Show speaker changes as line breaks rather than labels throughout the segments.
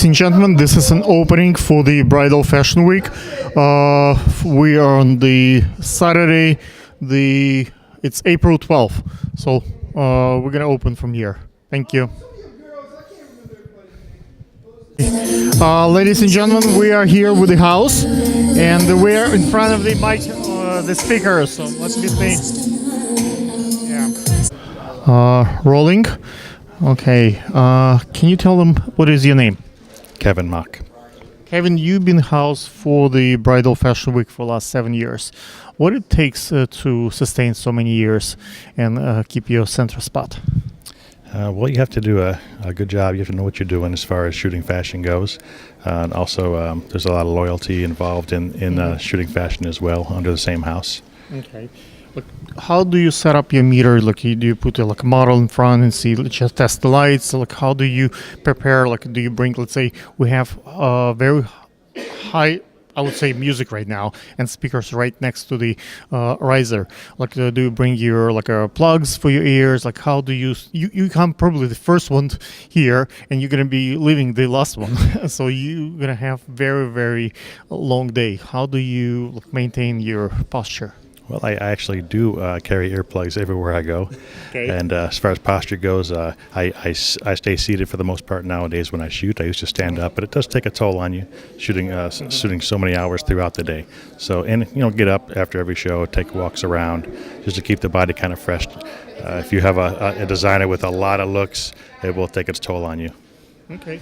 Ladies and gentlemen, this is an opening for the Bridal Fashion Week. We are on the Saturday, it's April 12th, so we're gonna open from here. Thank you. Ladies and gentlemen, we are here with the house, and we are in front of the mic, the speaker. So let's be seen. Yeah. Rolling. Okay. Can you tell them what is your name?
Kevin Mock.
Kevin, you've been house for the Bridal Fashion Week for the last 7 years. What it takes to sustain so many years and keep your center spot?
Well, you have to do a good job. You have to know what you're doing as far as shooting fashion goes. And also, there's a lot of loyalty involved in shooting fashion as well under the same house.
Okay. Look, how do you set up your meter? Like, do you put a model in front and see, just test the lights? Like, how do you prepare? Like, do you bring, let's say, we have very high, I would say, music right now, and speakers right next to the riser. Like, do you bring your plugs for your ears? Like, how do you come probably the first one here, and you're gonna be leaving the last one, so you're gonna have very, very long day. How do you maintain your posture?
Well, I actually do carry earplugs everywhere I go.
Okay.
And as far as posture goes, I stay seated for the most part nowadays when I shoot. I used to stand up, but it does take a toll on you shooting so many hours throughout the day. So, and get up after every show, take walks around, just to keep the body kind of fresh. If you have a designer with a lot of looks, it will take its toll on you.
Okay.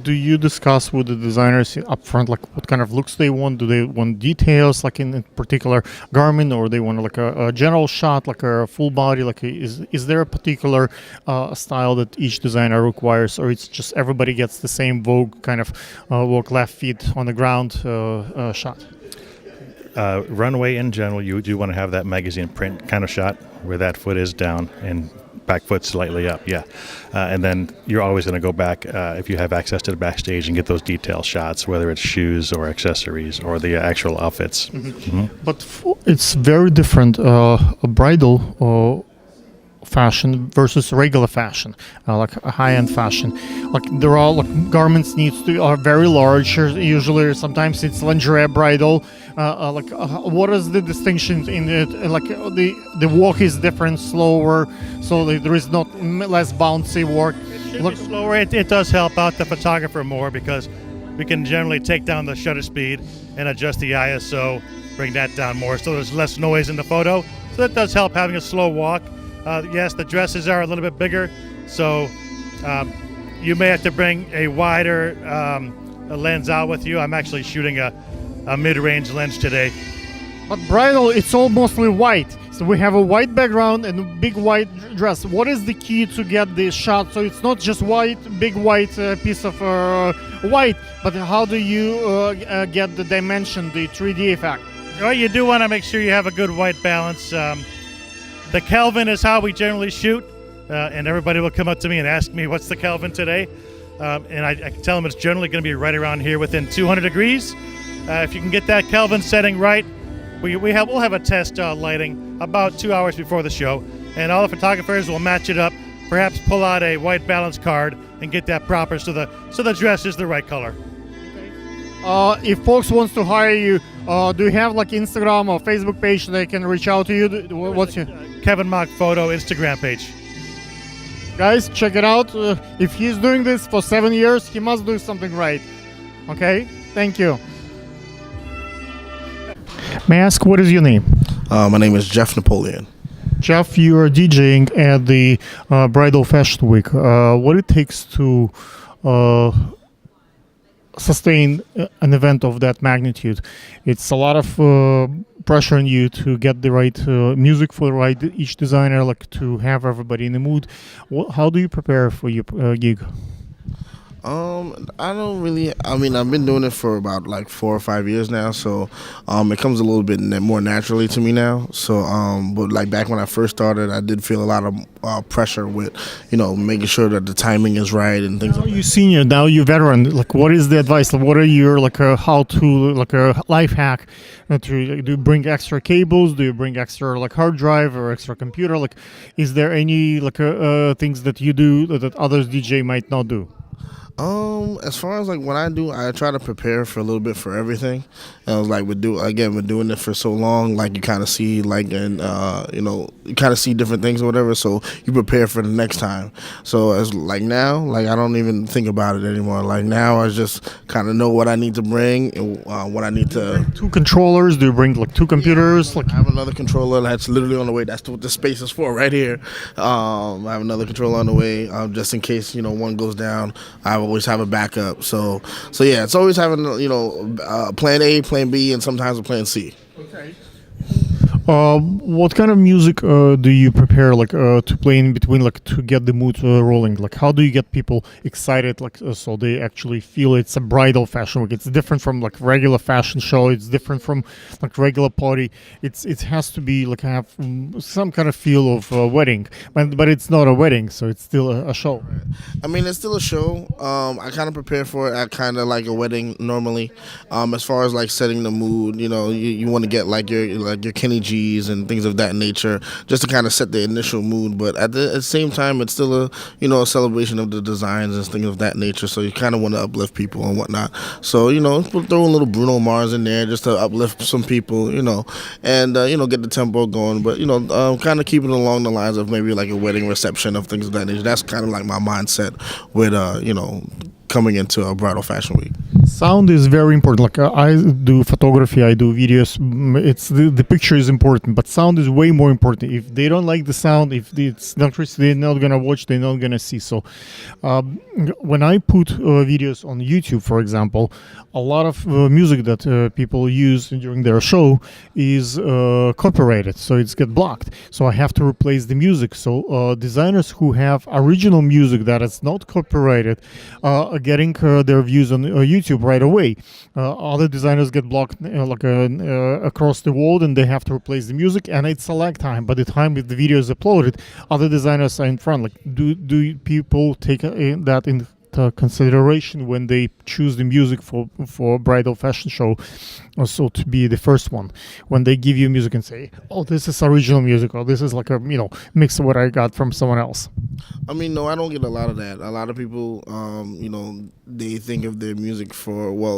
Do you discuss with the designers up front, like what kind of looks they want? Do they want details, like in a particular garment, or they want like a general shot, like a full body? Like, is there a particular style that each designer requires, or it's just everybody gets the same Vogue kind of walk left feet on the ground shot?
Runway in general, you do want to have that magazine print kind of shot where that foot is down and back foot slightly up, yeah. And then you're always going to go back if you have access to the backstage and get those detail shots, whether it's shoes or accessories or the actual outfits. Mm-hmm. Mm-hmm.
But it's very different, a bridal fashion versus regular fashion, like a high-end fashion. Like, they're all garments are very large. Usually, sometimes it's lingerie bridal. What is the distinction in it? Like, the walk is different, slower, so there is not less bouncy work.
It should be slower. It does help out the photographer more because we can generally take down the shutter speed and adjust the ISO, bring that down more, so there's less noise in the photo. So that does help having a slow walk. Yes, the dresses are a little bit bigger, so you may have to bring a wider lens out with you. I'm actually shooting a mid-range lens today.
But bridal, it's all mostly white. So we have a white background and a big white dress. What is the key to get the shot? So it's not just white, big white piece of white, but how do you get the dimension, the 3D effect?
Well, you do want to make sure you have a good white balance. The Kelvin is how we generally shoot, and everybody will come up to me and ask me, what's the Kelvin today? And I can tell them it's generally going to be right around here within 200 degrees. If you can get that Kelvin setting right, we'll have a test lighting about 2 hours before the show, and all the photographers will match it up, perhaps pull out a white balance card and get that proper so the dress is the right color.
If folks wants to hire you, do you have Instagram or Facebook page they can reach out to you? What's your
Kevin Mock Photo Instagram page?
Guys, check it out. If he's doing this for 7 years, he must do something right. Okay, thank you. May I ask, what is your name?
My name is Jeff Napoleon.
Jeff, you are DJing at the Bridal Fashion Week. What it takes to sustain an event of that magnitude? It's a lot of pressure on you to get the right music for each designer, to have everybody in the mood. How do you prepare for your gig?
I don't really. I mean, I've been doing it for about 4 or 5 years now, so it comes a little bit more naturally to me now. So, but back when I first started, I did feel a lot of pressure with, making sure that the timing is right and things.
Now you're senior, now you're veteran. What is the advice? What are your how-to, a life hack? Do you bring extra cables? Do you bring extra hard drive or extra computer? Is there any things that you do that others DJ might not do?
As far as like what I do, I try to prepare for a little bit for everything. And I was like, we're doing it for so long, like you kind of see like, and you kind of see different things or whatever. So you prepare for the next time. So as like now, like I don't even think about it anymore. Like now, I just kind of know what I need to bring and what I need to.
Two controllers? Do you bring like two computers? Like
I have another controller that's literally on the way. That's what the space is for right here. I have another controller on the way, just in case one goes down. I always have a backup. So yeah, it's always having plan A, plan B, and sometimes a plan C.
what kind of music do you prepare like to play in between, like to get the mood rolling? Like how do you get people excited, like so they actually feel it's a bridal fashion week? It's different from like regular fashion show. It's different from like regular party. It has to be like have some kind of feel of a wedding, but it's not a wedding, so it's still a show.
I mean, it's still a show. I kind of prepare for it at kind of like a wedding normally. As far as like setting the mood, you want to get like your Kenny G's and things of that nature, just to kind of set the initial mood. But at the same time, it's still a celebration of the designs and things of that nature. So you kind of want to uplift people and whatnot. So throw a little Bruno Mars in there just to uplift some people, and get the tempo going. But kind of keep it along the lines of maybe like a wedding reception of things of that nature. That's kind of like my mindset with coming into a bridal fashion week.
Sound is very important. Like I do photography, I do videos. It's the picture is important, but sound is way more important. If they don't like the sound, if it's not they're not gonna watch, they're not gonna see. So when I put videos on YouTube, for example, a lot of music that people use during their show is copyrighted, so it's get blocked. So I have to replace the music. So designers who have original music that is not copyrighted are getting their views on YouTube right away. Other designers get blocked across the world, and they have to replace the music, and it's a lag time. By the time if the video is uploaded, other designers are in front. Like, do people take that into consideration when they choose the music for bridal fashion show? Also, to be the first one when they give you music and say, "Oh, this is original music," or "This is like a mix of what I got from someone else."
I mean, no, I don't get a lot of that. A lot of people, they think of their music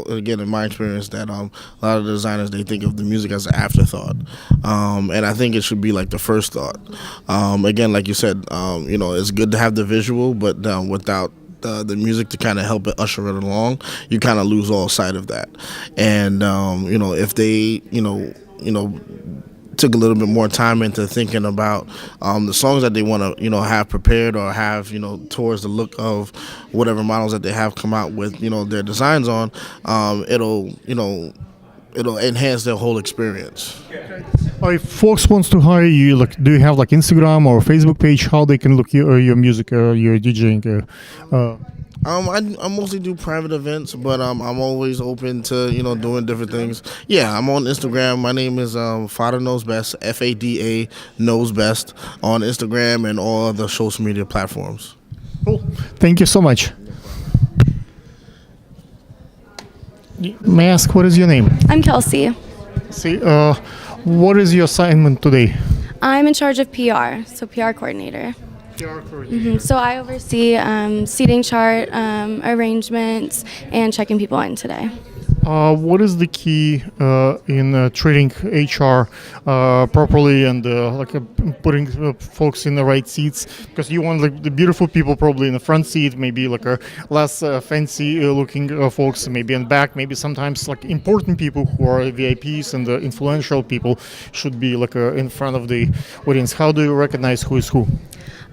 again, in my experience, that a lot of designers, they think of the music as an afterthought. And I think it should be like the first thought. Again, like you said, it's good to have the visual, but without the music to kind of help it usher it along, you kind of lose all sight of that. And if they took a little bit more time into thinking about the songs that they want to have prepared or have towards the look of whatever models that they have come out with their designs on, it'll enhance their whole experience.
If folks wants to hire you, like, do you have like Instagram or Facebook page? How they can look your music, your DJing?
I mostly do private events, but I'm always open to doing different things. Yeah, I'm on Instagram. My name is Fada Knows Best, FADA Knows Best, on Instagram and all other social media platforms.
Cool. Thank you so much. May I ask, what is your name?
I'm Kelsey.
See, what is your assignment today?
I'm in charge of PR, so PR coordinator. So I oversee seating chart, arrangements, and checking people in today.
What is the key in treating HR properly and putting folks in the right seats? Because you want like the beautiful people probably in the front seat, maybe like a less fancy looking folks maybe in the back, maybe sometimes like important people who are VIPs and the influential people should be like in front of the audience. How do you recognize who is who?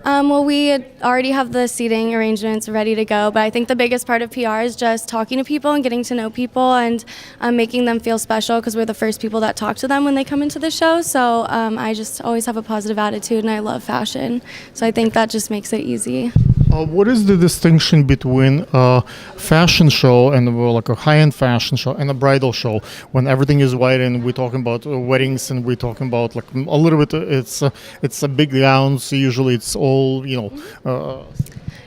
Well, we already have the seating arrangements ready to go, but I think the biggest part of PR is just talking to people and getting to know people and making them feel special, because we're the first people that talk to them when they come into the show. So I just always have a positive attitude, and I love fashion. So I think that just makes it easy.
What is the distinction between a fashion show and like a high-end fashion show and a bridal show, when everything is white and we're talking about weddings and we're talking about like a little bit it's a big gowns, usually it's all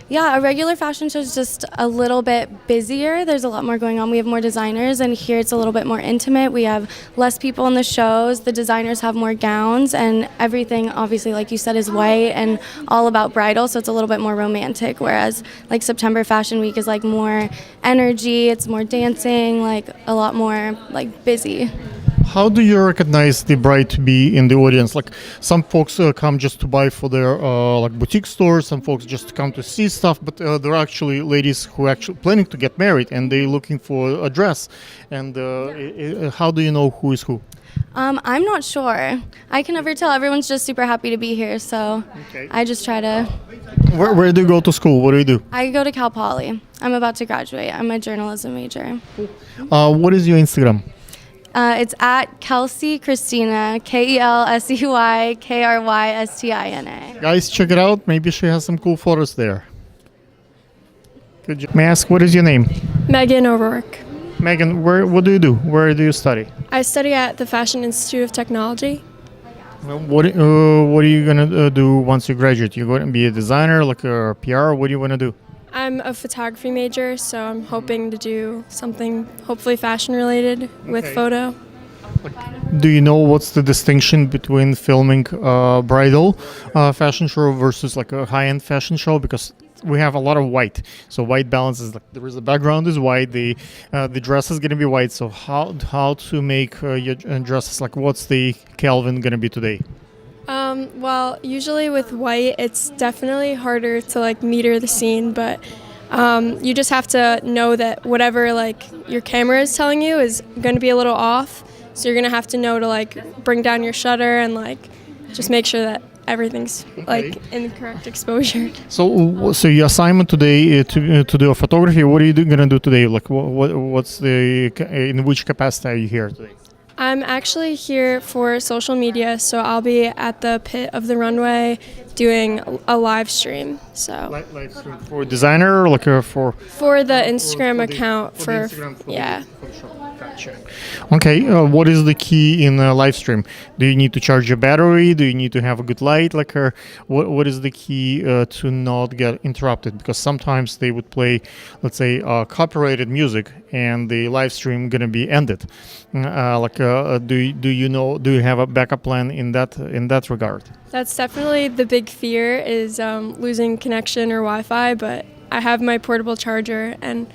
Yeah, a regular fashion show is just a little bit busier. There's a lot more going on. We have more designers, and here it's a little bit more intimate. We have less people in the shows. The designers have more gowns, and everything, obviously, like you said, is white and all about bridal, so it's a little bit more romantic. Whereas, like September Fashion Week is like more energy. It's more dancing, like a lot more like busy.
How do you recognize the bride to be in the audience? Like some folks come just to buy for their like boutique stores, some folks just come to see stuff, but there are actually ladies who are actually planning to get married and they're looking for a dress. And how do you know who is who?
I'm not sure. I can never tell. Everyone's just super happy to be here, so I just try to.
Where do you go to school? What do you do?
I go to Cal Poly. I'm about to graduate. I'm a journalism major.
What is your Instagram?
It's at Kelsey Christina, KelseyKrystina.
Guys, check it out. Maybe she has some cool photos there. Good job. May I ask, what is your name?
Megan O'Rourke.
Megan, what do you do? Where do you study?
I study at the Fashion Institute of Technology.
What are you gonna do once you graduate? You're going to be a designer, like a PR? What do you want to do?
I'm a photography major, so I'm hoping to do something hopefully fashion related with photo.
Do you know what's the distinction between filming a bridal fashion show versus like a high-end fashion show? Because we have a lot of white, so white balance is like there is the background is white, the dress is gonna be white. So how to make your dresses, like what's the Kelvin gonna be today?
Well, usually with white, it's definitely harder to like meter the scene, but you just have to know that whatever like your camera is telling you is going to be a little off. So you're going to have to know to like bring down your shutter and like just make sure that everything's like in the correct exposure.
So your assignment today to do a photography. What are you gonna do today? Like what's the in which capacity are you here today?
I'm actually here for social media, so I'll be at the pit of the runway doing a live stream. So
Live stream for designer, or like for
the Instagram account
for
yeah.
For the show. Gotcha. Okay, what is the key in a live stream? Do you need to charge your battery? Do you need to have a good light? Like, what is the key to not get interrupted? Because sometimes they would play, let's say, copyrighted music, and the live stream gonna be ended. Do you have a backup plan in that regard?
That's definitely the big fear is losing connection or Wi-Fi, but I have my portable charger and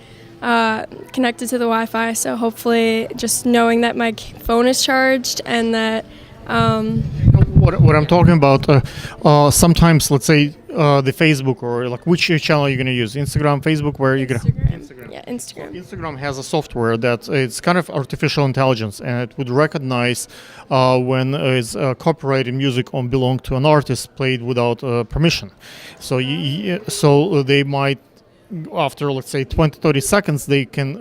connected to the Wi-Fi, so hopefully just knowing that my phone is charged and that
what I'm talking about, sometimes let's say the Facebook or like which channel you're gonna use, Instagram, Facebook, where you're gonna
Instagram. Yeah, Instagram.
Instagram has a software that it's kind of artificial intelligence, and it would recognize when it's copyrighted music on belong to an artist played without permission. So so they might, after let's say 20-30 seconds, they can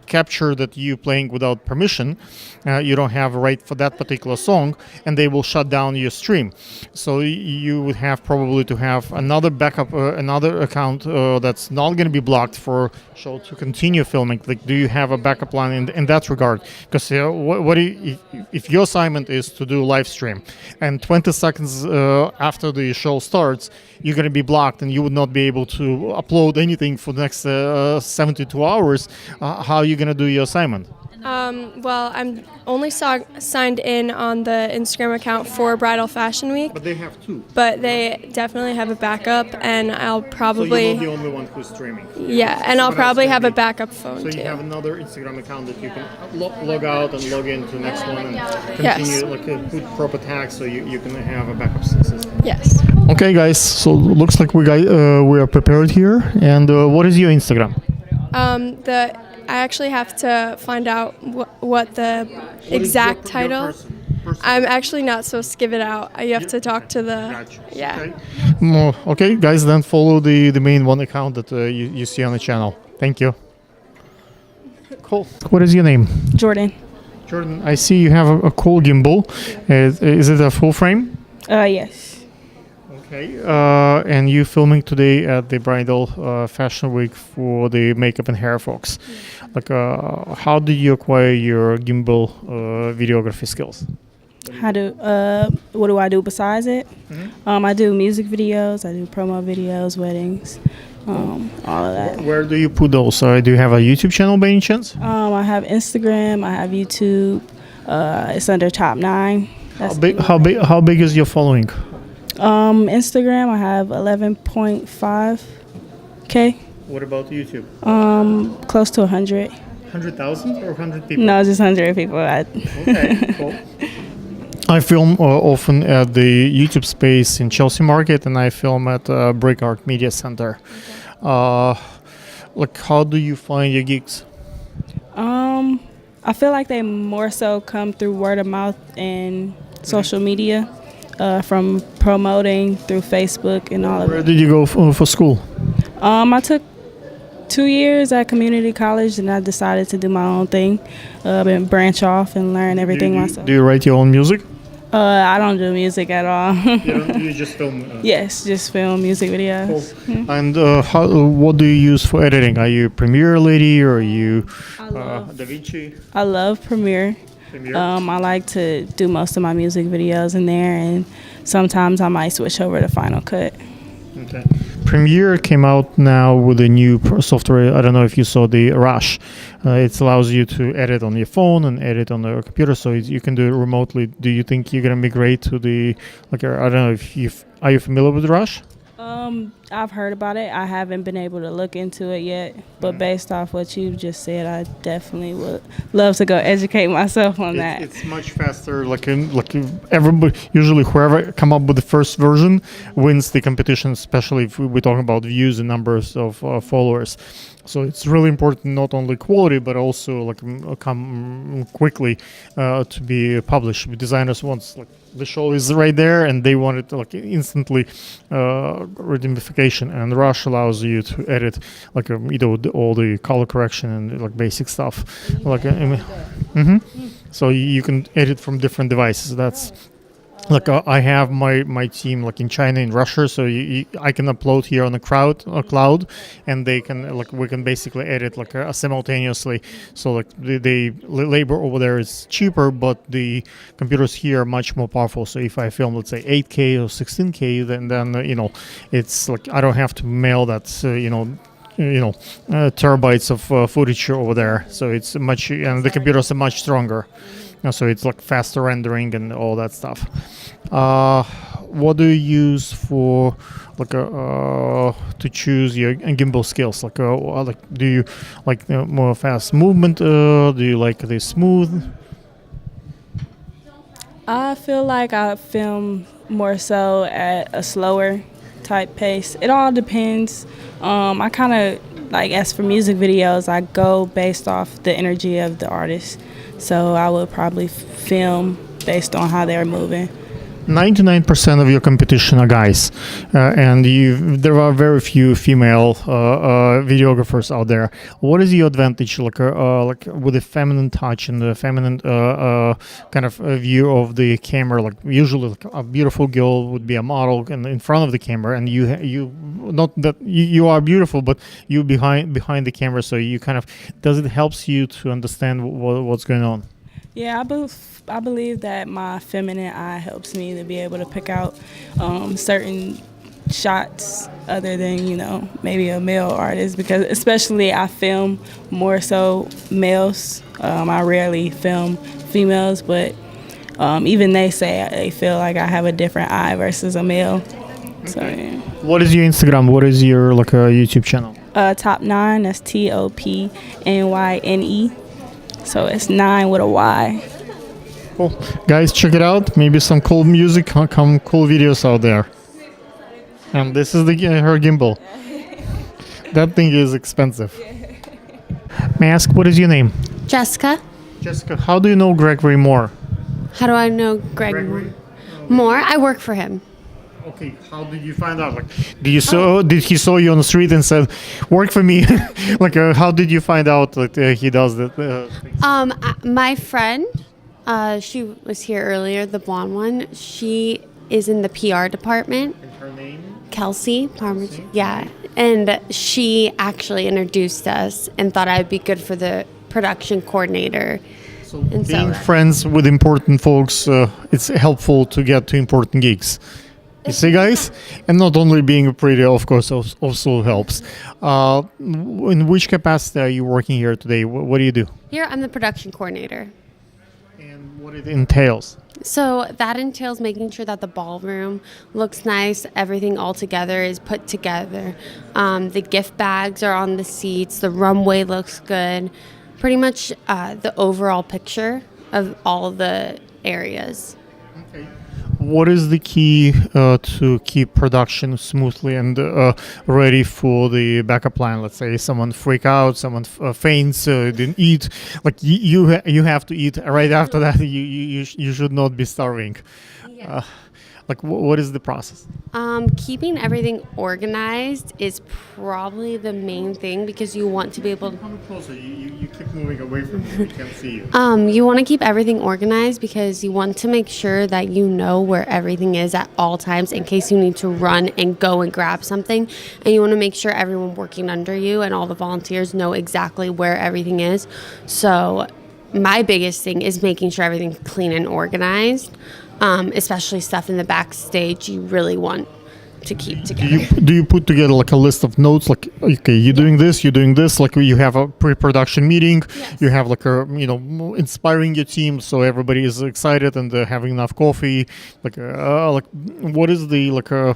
capture that you playing without permission, you don't have a right for that particular song, and they will shut down your stream. So you would have probably to have another backup, another account that's not going to be blocked for show to continue filming. Like, do you have a backup plan in that regard? Because if your assignment is to do live stream and 20 seconds after the show starts, you're going to be blocked and you would not be able to upload anything for the next 72 hours, how are you going to do your assignment?
Well, I'm only signed in on the Instagram account for Bridal Fashion Week.
But they have two.
But they definitely have a backup, and I'll probably...
So you're not the only one who's streaming.
Yeah, and I'll probably have a backup phone,
too. So you have another Instagram account that you can log out and log into the next one and continue, like put proper tags so you can have a backup system.
Yes.
Okay, guys, so looks like we are prepared here. And what is your Instagram?
I actually have to find out what the exact title. I'm actually not supposed to give it out. You have to talk to the...
Gotcha.
Yeah.
Okay, guys, then follow the main one account that you see on the channel. Thank you. Cool. What is your name?
Jordan.
Jordan, I see you have a cool gimbal. Is it a full frame?
Yes.
Okay, and you filming today at the Bridal Fashion Week for the makeup and hair folks. Like, how did you acquire your gimbal videography skills?
What do I do besides it? I do music videos, I do promo videos, weddings, all of that.
Where do you put those? Do you have a YouTube channel by any chance?
I have Instagram. I have YouTube. It's under Top 9.
How big is your following?
Instagram, I have 11.5K.
What about YouTube?
Close to 100.
100,000 or 100 people?
No, just 100 people.
Okay, cool. I film often at the YouTube space in Chelsea Market, and I film at ORourke Media Center. Like, how do you find your gigs?
I feel like they more so come through word of mouth and social media, from promoting through Facebook and all of
Where
it.
did you go for school?
I took 2 years at community college, and I decided to do my own thing, and branch off and learn everything myself.
Do you write your own music?
I don't do music at all.
You just film?
Yes, just film music videos.
Cool. And what do you use for editing? Are you Premiere lady or are you DaVinci?
I love Premiere.
Premiere?
I like to do most of my music videos in there, and sometimes I might switch over to Final Cut.
Okay. Premiere came out now with a new software. I don't know if you saw the Rush. It allows you to edit on your phone and edit on the computer, so you can do it remotely. Do you think you're gonna migrate to the I don't know if are you familiar with Rush?
I've heard about it. I haven't been able to look into it yet, but based off what you just said, I definitely would love to go educate myself on that.
It's much faster. Like everybody, usually whoever come up with the first version wins the competition, especially if we're talking about views and numbers of followers. So it's really important, not only quality, but also like come quickly to be published. Designers want the show is right there, and they want it like instantly identification. And Rush allows you to edit like all the color correction and like basic stuff. Like so you can edit from different devices. That's like I have my team like in China, in Russia, so I can upload here on the cloud, and they can we can basically edit simultaneously. So like the labor over there is cheaper, but the computers here are much more powerful. So if I film, let's say 8K or 16K, then it's like I don't have to mail that terabytes of footage over there. So it's much, and the computers are much stronger. So it's like faster rendering and all that stuff. What do you use for to choose your gimbal skills? Do you like more fast movement? Do you like the smooth?
I feel like I film more so at a slower type pace. It all depends. I kind of as for music videos, I go based off the energy of the artist. So I would probably film based on how they're moving.
99% of your competition are guys, and there are very few female videographers out there. What is your advantage, like with the feminine touch and the feminine kind of view of the camera? Like usually, a beautiful girl would be a model and in front of the camera, and you not that you are beautiful, but you behind the camera. So you kind of does it helps you to understand what's going on?
Yeah, I believe that my feminine eye helps me to be able to pick out certain shots other than, maybe a male artist, because especially I film more so males. I rarely film females, but even they say they feel like I have a different eye versus a male. So, yeah.
What is your Instagram? What is your YouTube channel?
Top 9, that's TOPNYNE. So it's 9 with a Y.
Cool. Guys, check it out. Maybe some cool music, cool videos out there. And this is her gimbal. That thing is expensive. May I ask, what is your name?
Jessica.
Jessica, how do you know Gregory Moore?
How do I know Gregory Moore? I work for him.
Okay, how did you find out? Did he saw you on the street and said, "Work for me"? How did you find out that he does that?
My friend, she was here earlier, the blonde one. She is in the PR department.
And her name?
Kelsey. Yeah, and she actually introduced us and thought I'd be good for the production coordinator.
So being friends with important folks, it's helpful to get to important gigs. You see, guys? And not only being pretty, of course, also helps. In which capacity are you working here today? What do you do?
Here, I'm the production coordinator.
And what it entails?
So that entails making sure that the ballroom looks nice, everything all together is put together. The gift bags are on the seats, the runway looks good. Pretty much the overall picture of all the areas.
Okay. What is the key to keep production smoothly and ready for the backup plan? Let's say someone freak out, someone faints, didn't eat. Like you have to eat right after that. You should not be starving.
Yeah.
What is the process?
Keeping everything organized is probably the main thing because you want to be able to.
Come closer. You keep moving away from me. We can't see you.
You want to keep everything organized because you want to make sure that you know where everything is at all times in case you need to run and go and grab something. And you want to make sure everyone working under you and all the volunteers know exactly where everything is. So my biggest thing is making sure everything's clean and organized. Especially stuff in the backstage you really want to keep together.
Do you put together like a list of notes, like, okay, you're doing this, like you have a pre-production meeting,
Yes.
you have like a, inspiring your team so everybody is excited and having enough coffee, like what is the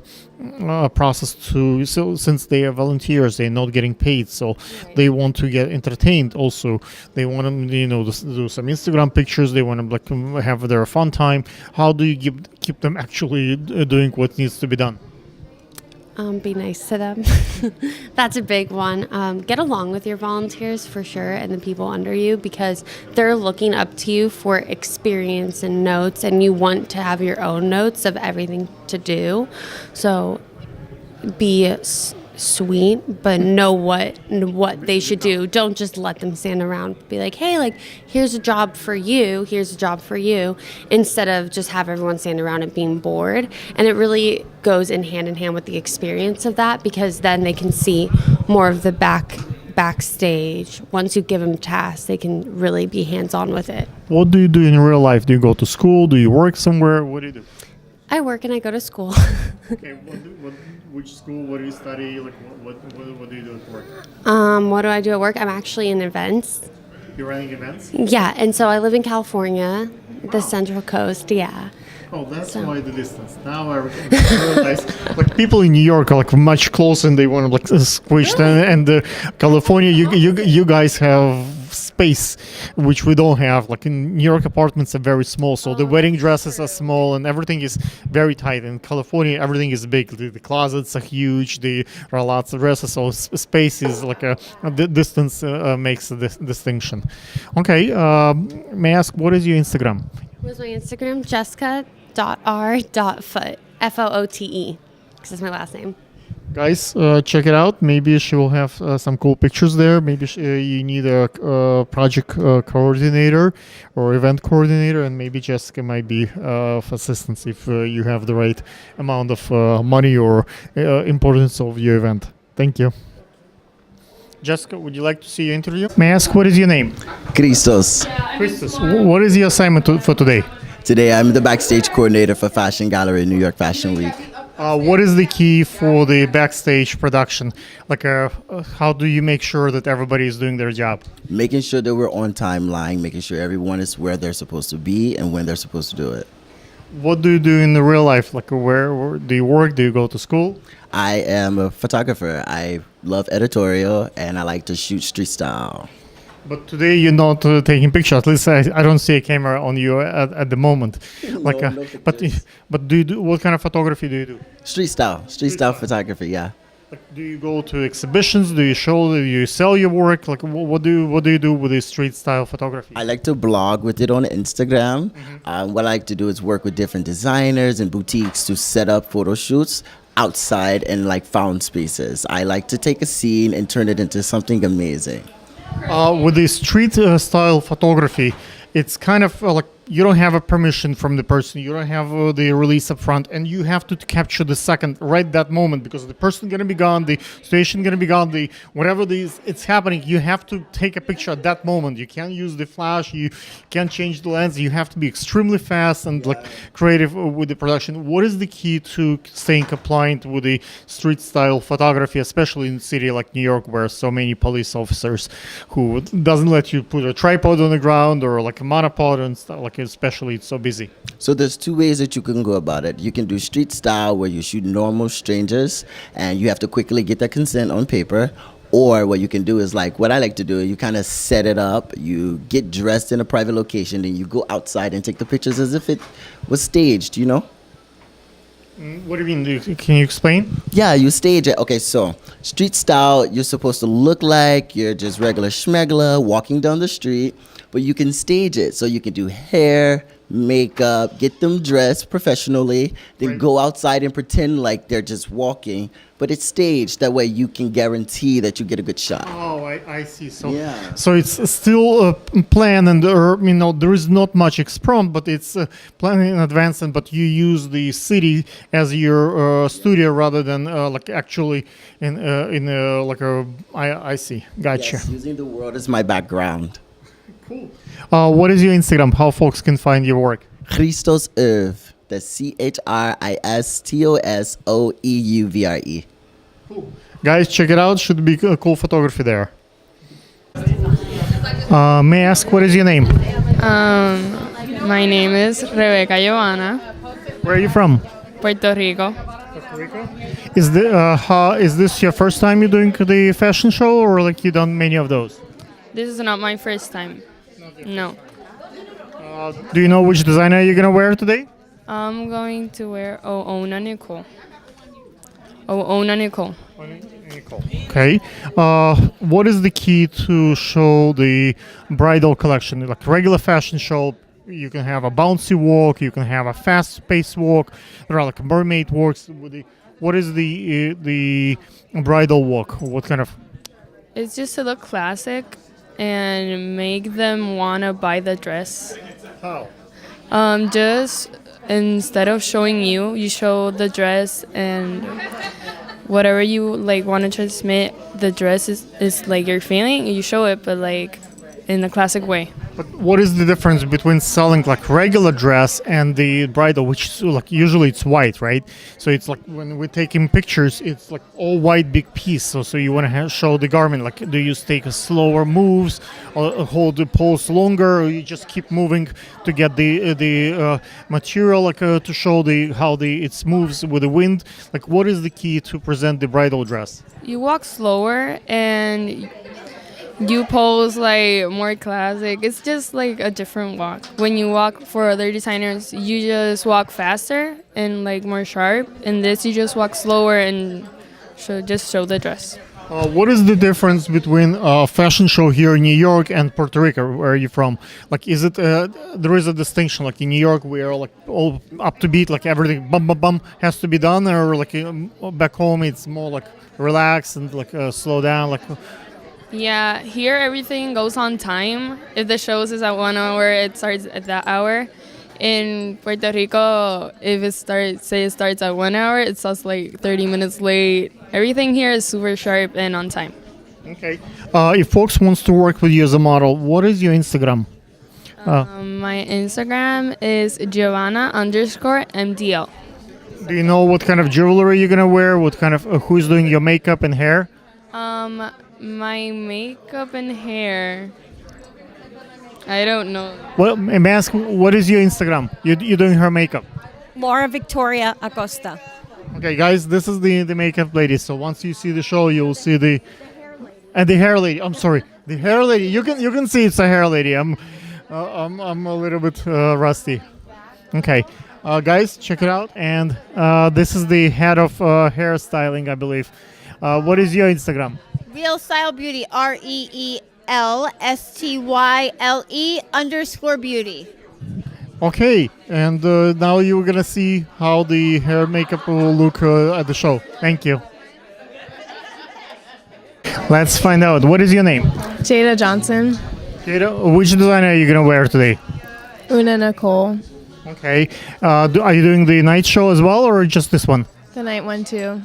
process to, so since they are volunteers, they're not getting paid, so they want to get entertained also, they want to do some Instagram pictures, they want to have their fun time. How do you keep them actually doing what needs to be done?
Be nice to them. That's a big one. Get along with your volunteers for sure and the people under you because they're looking up to you for experience and notes and you want to have your own notes of everything to do. So be sweet, but know what they should do. Don't just let them stand around. Be like, hey, here's a job for you, instead of just have everyone stand around and being bored. And it really goes in hand with the experience of that because then they can see more of the backstage. Once you give them tasks, they can really be hands-on with it.
What do you do in real life? Do you go to school? Do you work somewhere? What do you do?
I work and I go to school.
Okay, which school? What do you study? What do you do at work?
What do I do at work? I'm actually in events.
You're running events?
Yeah, and so I live in California, the Central Coast. Yeah.
Oh, that's why the distance. Now I realize, people in New York are much closer, and they want to squished. And California, you guys have space, which we don't have. In New York, apartments are very small, so the wedding dresses are small, and everything is very tight. In California, everything is big. The closets are huge. There are lots of dresses, so space is the distance makes a distinction. Okay, may I ask, what is your Instagram?
What's my Instagram? Jessica.r.foot. F-O-O-T-E. Because that's my last name.
Guys, check it out. Maybe she will have some cool pictures there. Maybe you need a project coordinator or event coordinator, and maybe Jessica might be of assistance if you have the right amount of money or importance of your event. Thank you. Jessica, would you like to see your interview? May I ask, what is your name?
Christos.
Christos. What is your assignment for today?
Today I'm the backstage coordinator for Fashion Gallery New York Fashion Week.
What is the key for the backstage production? How do you make sure that everybody is doing their job?
Making sure that we're on timeline, making sure everyone is where they're supposed to be and when they're supposed to do it.
What do you do in the real life? Where do you work? Do you go to school?
I am a photographer. I love editorial and I like to shoot street style.
But today you're not taking pictures. At least I don't see a camera on you at the moment.
No
But do you do, what kind of photography do you do?
Street style photography, yeah.
Do you go to exhibitions? Do you show? Do you sell your work? What do you do with this street style photography?
I like to blog with it on Instagram. What I like to do is work with different designers and boutiques to set up photo shoots outside in found spaces. I like to take a scene and turn it into something amazing.
With the street style photography, it's kind of you don't have a permission from the person, you don't have the release up front, and you have to capture the second right that moment, because the person gonna be gone, the situation gonna be gone, the whatever it's happening, you have to take a picture at that moment. You can't use the flash, you can't change the lens, you have to be extremely fast and like creative with the production. What is the key to staying compliant with the street style photography, especially in a city like New York, where so many police officers who doesn't let you put a tripod on the ground or like a monopod and stuff, like especially it's so busy?
So there's two ways that you can go about it. You can do street style, where you shoot normal strangers and you have to quickly get their consent on paper. Or what you can do is like what I like to do, you kind of set it up, you get dressed in a private location, then you go outside and take the pictures as if it was staged, you know?
What do you mean? Can you explain?
Yeah, you stage it. Okay, so street style, you're supposed to look like you're just regular schmegler walking down the street, but you can stage it. So you can do hair, makeup, get them dressed professionally, then go outside and pretend like they're just walking, but it's staged. That way you can guarantee that you get a good shot.
Oh, I see. So,
Yeah.
so it's still planned, and there is not much exprompt, but it's planned in advance. But you use the city as your studio rather than like actually in like a. I see. Gotcha.
Yes, using the world as my background.
Cool. What is your Instagram? How folks can find your work?
Christos Oeuvre. That's CHRISTOSOEUVRE.
Guys, check it out. Should be a cool photography there. May I ask, what is your name?
My name is Rebecca Giovanna,
Where are you from?
Puerto Rico.
Is this your first time you're doing the fashion show, or like you done many of those?
This is not my first time. No.
Do you know which designer you're gonna wear today?
I'm going to wear ORourke Nicole. ORourke Nicole.
Okay. What is the key to show the bridal collection? Like regular fashion show, you can have a bouncy walk, you can have a fast-paced walk. There are like mermaid walks. What is the bridal walk? What kind of?
It's just to look classic and make them wanna buy the dress.
How?
Just instead of showing you, you show the dress, and whatever you like want to transmit, the dress is like your feeling. You show it, but like in a classic way.
But what is the difference between selling like regular dress and the bridal, which is like usually it's white, right? So it's like when we're taking pictures, it's like all white big piece. So you want to show the garment. Like, do you take a slower moves, or hold the pose longer, or you just keep moving to get the material, like to show how it moves with the wind? Like, what is the key to present the bridal dress?
You walk slower and you pose like more classic. It's just like a different walk. When you walk for other designers, you just walk faster and like more sharp. And this, you just walk slower and just show the dress.
What is the difference between a fashion show here in New York and Puerto Rico? Where are you from? Like, is it there is a distinction? Like in New York, we are like all up to beat, like everything bum bum bum has to be done, or like back home it's more like relax and like slow down, like.
Yeah, here everything goes on time. If the show is at 1 hour, it starts at that hour. In Puerto Rico, if it starts at 1 hour, it starts like 30 minutes late. Everything here is super sharp and on time.
Okay. If folks wants to work with you as a model, what is your Instagram?
My Instagram is Giovanna_MDL.
Do you know what kind of jewelry you're gonna wear? What kind of who's doing your makeup and hair?
My makeup and hair, I don't know.
Well, may I ask, what is your Instagram? You're doing her makeup.
Laura Victoria Acosta.
Okay, guys, this is the makeup lady. So once you see the show, you'll see the hair lady. I'm sorry, the hair lady. You can see it's a hair lady. I'm a little bit rusty. Okay, guys, check it out. And this is the head of hairstyling, I believe. What is your Instagram?
Real Style Beauty. REELSTYLE_beauty.
Okay, and now you're gonna see how the hair makeup will look at the show. Thank you. Let's find out. What is your name?
Jada Johnson.
Jada, which designer are you gonna wear today?
Una Nicole.
Okay. Are you doing the night show as well, or just this one?
The night one too.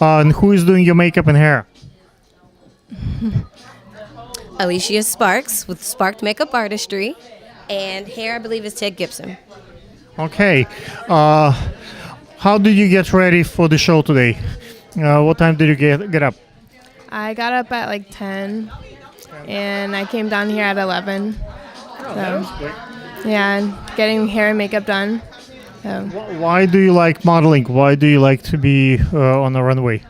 And who is doing your makeup and hair?
Alicia Sparks with Sparked Makeup Artistry. And hair, I believe, is Ted Gibson.
Okay. How did you get ready for the show today? What time did you get up?
I got up at like 10 and I came down here at 11. So, yeah, and getting hair and makeup done. So,
Why do you like modeling? Why do you like to be on the runway?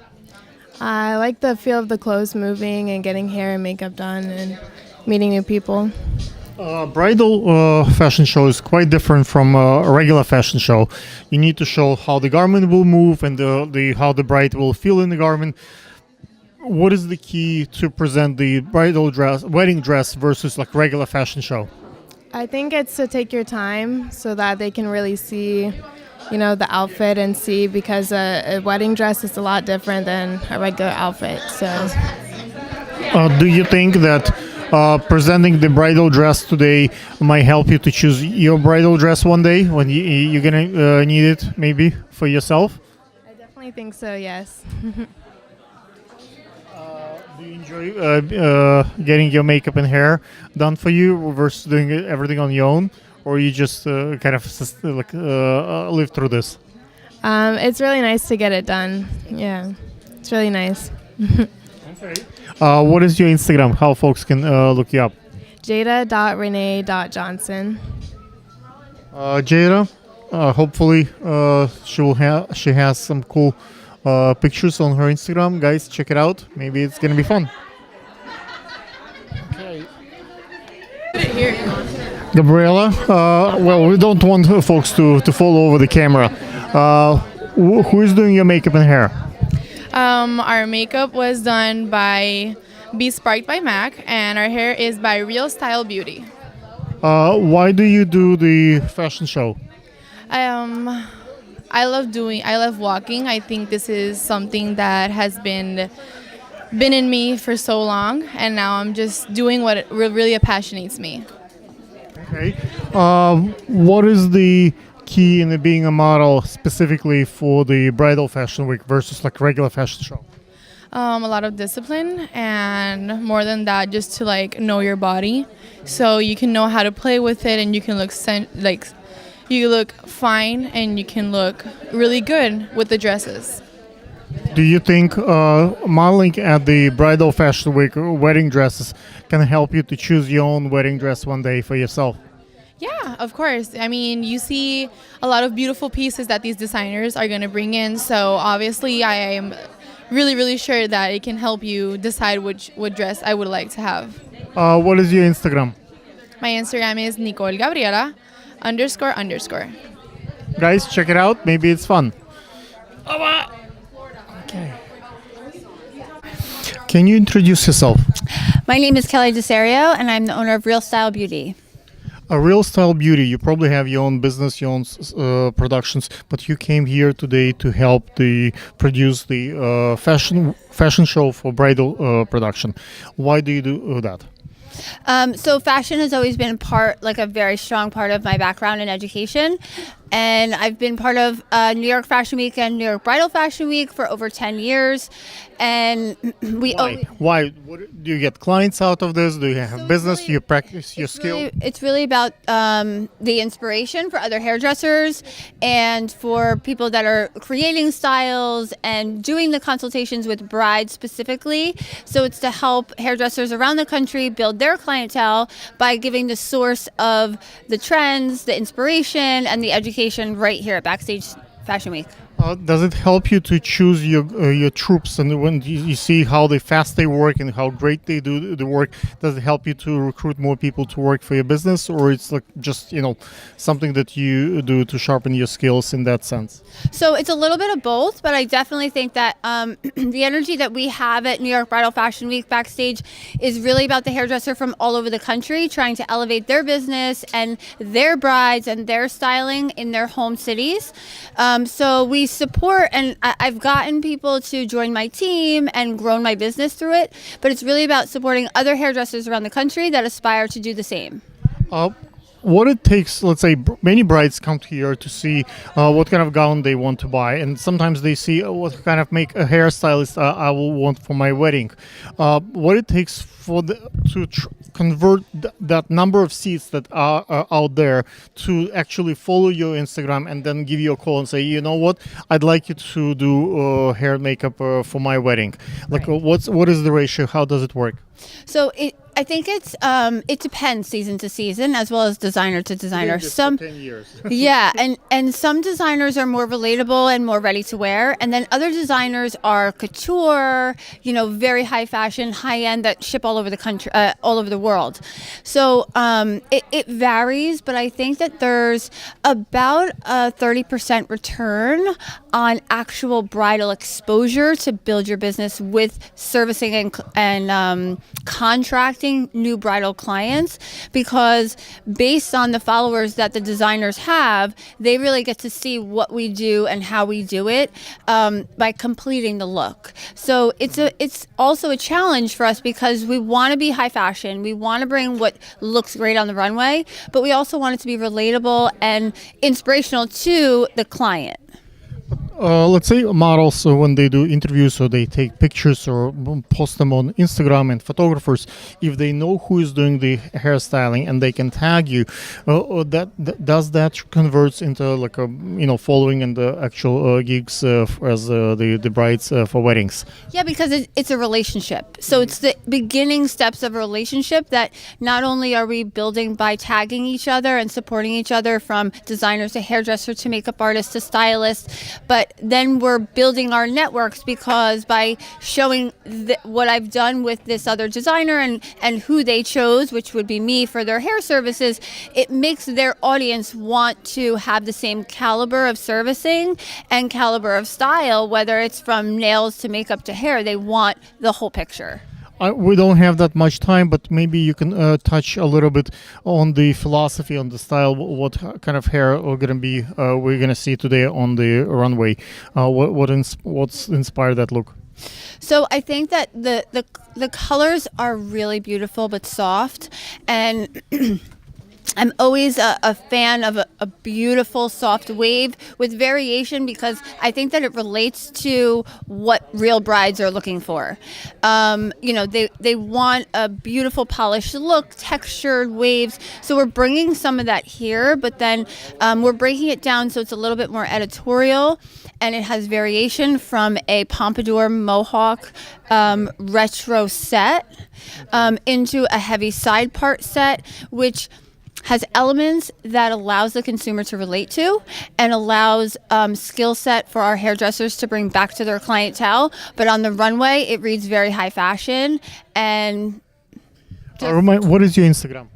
I like the feel of the clothes moving and getting hair and makeup done and meeting new people.
Bridal fashion show is quite different from a regular fashion show. You need to show how the garment will move and how the bride will feel in the garment. What is the key to present the bridal dress, wedding dress versus like regular fashion show?
I think it's to take your time so that they can really see, the outfit and see, because a wedding dress is a lot different than a regular outfit. So,
Do you think that presenting the bridal dress today might help you to choose your bridal dress one day when you're gonna need it maybe for yourself?
I definitely think so, yes.
Do you enjoy getting your makeup and hair done for you versus doing everything on your own, or you just kind of live through this?
It's really nice to get it done. Yeah, it's really nice.
Okay. What is your Instagram? How folks can look you up?
Jada.renee.johnson.
Jada, hopefully she has some cool pictures on her Instagram. Guys, check it out. Maybe it's gonna be fun. Okay. Gabriela, well, we don't want folks to fall over the camera. Who is doing your makeup and hair?
Our makeup was done by Be Sparked by Mac, and our hair is by Real Style Beauty.
Why do you do the fashion show?
I love walking. I think this is something that has been in me for so long, and now I'm just doing what really passionates me.
Okay. What is the key in being a model specifically for the bridal fashion week versus like regular fashion show?
A lot of discipline, and more than that, just to know your body, so you can know how to play with it, and you can you look fine, and you can look really good with the dresses.
Do you think modeling at the bridal fashion week wedding dresses can help you to choose your own wedding dress one day for yourself?
Yeah, of course. I mean, you see a lot of beautiful pieces that these designers are going to bring in, so obviously I am really, really sure that it can help you decide what dress I would like to have.
What is your Instagram?
My Instagram is Nicole Gabriela __.
Guys, check it out. Maybe it's fun. Okay. Can you introduce yourself?
My name is Kelly DeSario, and I'm the owner of Real Style Beauty.
A Real Style Beauty, you probably have your own business, your own productions, but you came here today to help produce the fashion show for bridal production. Why do you do that?
So fashion has always been a very strong part of my background in education. And I've been part of New York Fashion Week and New York Bridal Fashion Week for over 10 years. And
Why? What, do you get clients out of this? Do you have business? Do you practice your skill?
It's really about the inspiration for other hairdressers and for people that are creating styles and doing the consultations with brides specifically. So it's to help hairdressers around the country build their clientele by giving the source of the trends, the inspiration, and the education right here at Backstage Fashion Week.
Does it help you to choose your troops, and when you see how fast they work and how great they do the work, does it help you to recruit more people to work for your business, or it's just something that you do to sharpen your skills in that sense?
So it's a little bit of both, but I definitely think that the energy that we have at New York Bridal Fashion Week Backstage is really about the hairdresser from all over the country trying to elevate their business and their brides and their styling in their home cities. So we support, and I've gotten people to join my team and grown my business through it, but it's really about supporting other hairdressers around the country that aspire to do the same.
what it takes. Let's say many brides come here to see what kind of gown they want to buy, and sometimes they see what kind of make a hairstylist I will want for my wedding. What it takes for convert that number of seats that are out there to actually follow your Instagram and then give you a call and say, you know what, I'd like you to do hair and makeup for my wedding. Like, what is the ratio? How does it work?
So I think it depends season to season as well as designer to designer. Some
10 years.
yeah, and some designers are more relatable and more ready to wear, and then other designers are couture, very high fashion, high end that ship all over the country, all over the world. So it varies, but I think that there's about a 30% return on actual bridal exposure to build your business with servicing and contracting new bridal clients, because based on the followers that the designers have, they really get to see what we do and how we do it by completing the look. So it's also a challenge for us because we want to be high fashion, we want to bring what looks great on the runway, but we also want it to be relatable and inspirational to the client.
Let's say models, when they do interviews or they take pictures or post them on Instagram, and photographers, if they know who is doing the hairstyling and they can tag you, does that converts into like a following in the actual gigs as the brides for weddings?
Yeah, because it's a relationship. So it's the beginning steps of a relationship that not only are we building by tagging each other and supporting each other, from designers to hairdresser to makeup artist to stylist, but then we're building our networks, because by showing what I've done with this other designer and who they chose, which would be me for their hair services, it makes their audience want to have the same caliber of servicing and caliber of style, whether it's from nails to makeup to hair. They want the whole picture.
We don't have that much time, but maybe you can touch a little bit on the philosophy, on the style. What kind of hair we're gonna see today on the runway? What's inspired that look?
So I think that the colors are really beautiful but soft, and I'm always a fan of a beautiful soft wave with variation, because I think that it relates to what real brides are looking for. They want a beautiful polished look, textured waves. So we're bringing some of that here, but then we're breaking it down so it's a little bit more editorial, and it has variation from a pompadour mohawk retro set into a heavy side part set, which has elements that allows the consumer to relate to and allows skill set for our hairdressers to bring back to their clientele. But on the runway, it reads very high fashion. And
what is your Instagram?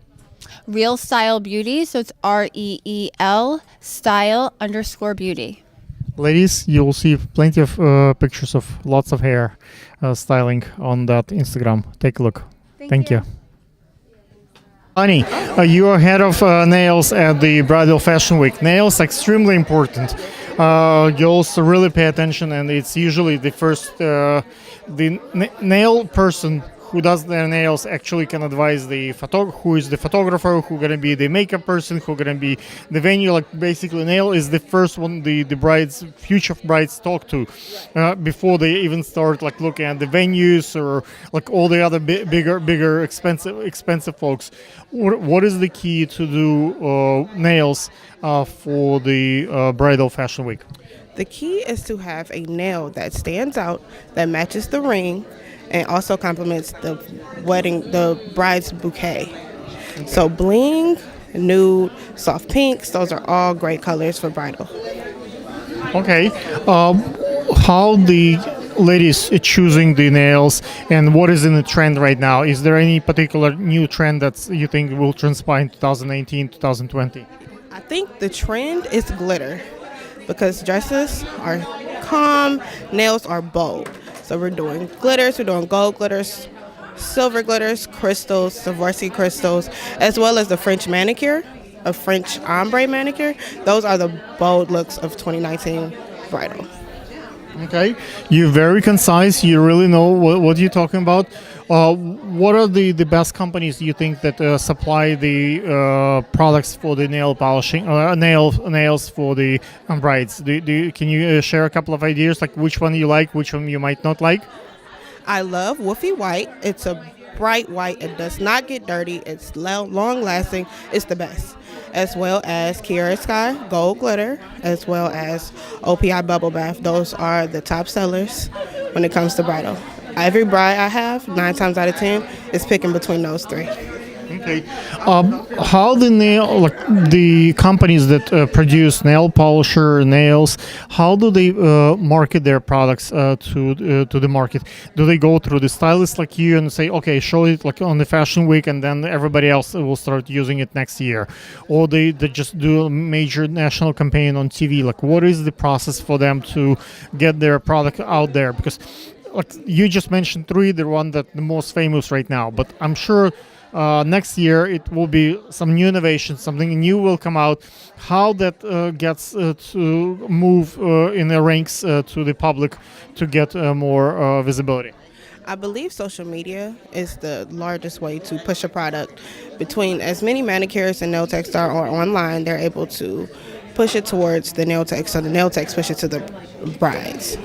Real Style Beauty. So it's REEL style_beauty.
Ladies, you will see plenty of pictures of lots of hair styling on that Instagram. Take a look. Thank you. Ani, you are head of nails at the Bridal Fashion Week. Nails extremely important. Girls really pay attention, and it's usually the first nail person who does their nails actually can advise who is the photographer, who gonna be the makeup person, who gonna be the venue. Like basically, nail is the first one the future brides talk to before they even start like looking at the venues or like all the other bigger expensive folks. What is the key to do nails for the Bridal Fashion Week?
The key is to have a nail that stands out, that matches the ring, and also complements the bride's bouquet. Okay. So bling, nude, soft pinks, those are all great colors for bridal.
Okay. How the ladies choosing the nails, and what is in the trend right now? Is there any particular new trend that you think will transpire in 2019, 2020?
I think the trend is glitter, because dresses are calm, nails are bold. So we're doing glitters, we're doing gold glitters, silver glitters, crystals, Swarovski crystals, as well as the French manicure, a French ombre manicure. Those are the bold looks of 2019 bridal.
Okay, you're very concise. You really know what you're talking about. What are the best companies you think that supply the products for the nail polishing, nails for the brides? Can you share a couple of ideas, like which one you like, which one you might not like?
I love Woofy White. It's a bright white. It does not get dirty. It's long lasting. It's the best. As well as Kiara Sky Gold Glitter, as well as OPI Bubble Bath. Those are the top sellers when it comes to bridal. Every bride I have, 9 times out of 10, is picking between those 3.
Okay. How the companies that produce nail polisher nails, how do they market their products to the market? Do they go through the stylists like you and say, okay, show it like on the fashion week, and then everybody else will start using it next year, or they just do a major national campaign on TV? Like, what is the process for them to get their product out there? Because like you just mentioned 3, the one that the most famous right now, but I'm sure next year it will be some new innovation, something new will come out. How that gets to move in the ranks to the public to get more visibility?
I believe social media is the largest way to push a product. Between as many manicurists and nail techs are online, they're able to push it towards the nail techs, so the nail techs push it to the brides.